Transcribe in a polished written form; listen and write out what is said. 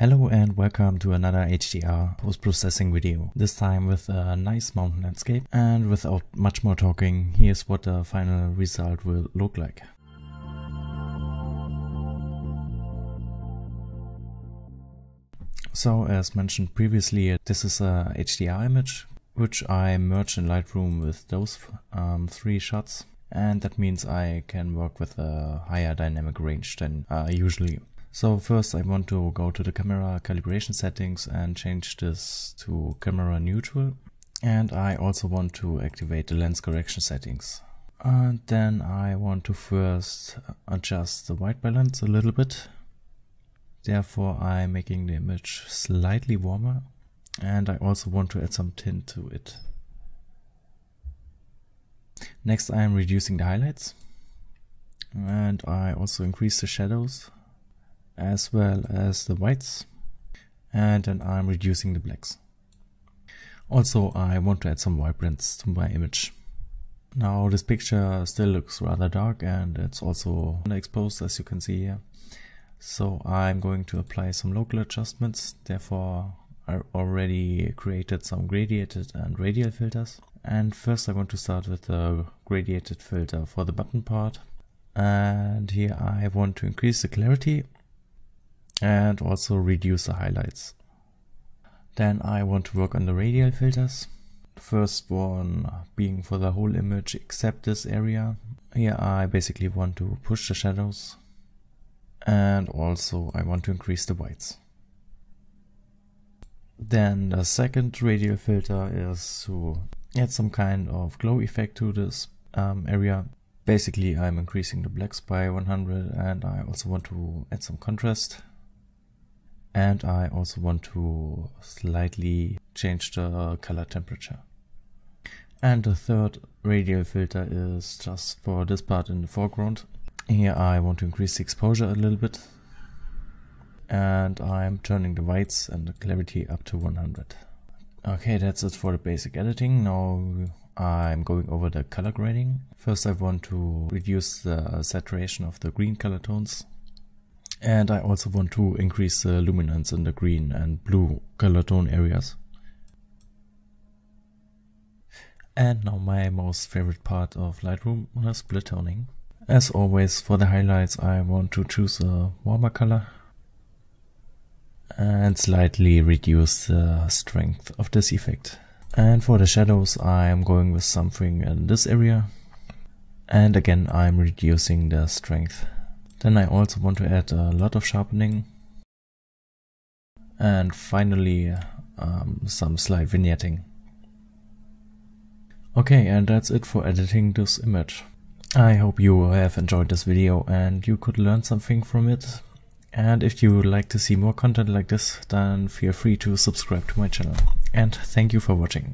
Hello and welcome to another HDR post-processing video, this time with a nice mountain landscape, and without much more talking, here's what the final result will look like. So as mentioned previously, this is a HDR image which I merged in Lightroom with those three shots, and that means I can work with a higher dynamic range than usually. So first I want to go to the camera calibration settings and change this to camera neutral, and I also want to activate the lens correction settings. And then I want to first adjust the white balance a little bit. Therefore I'm making the image slightly warmer, and I also want to add some tint to it. Next I am reducing the highlights, and I also increase the shadows as well as the whites, and then I'm reducing the blacks. Also I want to add some vibrance to my image. Now this picture still looks rather dark and it's also underexposed, as you can see here. So I'm going to apply some local adjustments. Therefore I already created some gradiated and radial filters. And first I want to start with the gradiated filter for the button part. And here I want to increase the clarity and also reduce the highlights. Then I want to work on the radial filters. The first one being for the whole image except this area. Here I basically want to push the shadows, and also I want to increase the whites. Then the second radial filter is to add some kind of glow effect to this area. Basically I'm increasing the blacks by 100, and I also want to add some contrast. And I also want to slightly change the color temperature. And the third radial filter is just for this part in the foreground. Here I want to increase the exposure a little bit, and I'm turning the whites and the clarity up to 100. Okay, that's it for the basic editing. Now I'm going over the color grading. First I want to reduce the saturation of the green color tones, and I also want to increase the luminance in the green and blue color tone areas. And now my most favorite part of Lightroom, split toning. As always, for the highlights I want to choose a warmer color and slightly reduce the strength of this effect. And for the shadows I am going with something in this area, and again I'm reducing the strength. Then I also want to add a lot of sharpening, and finally some slight vignetting. Okay, and that's it for editing this image. I hope you have enjoyed this video and you could learn something from it. And if you would like to see more content like this, then feel free to subscribe to my channel. And thank you for watching.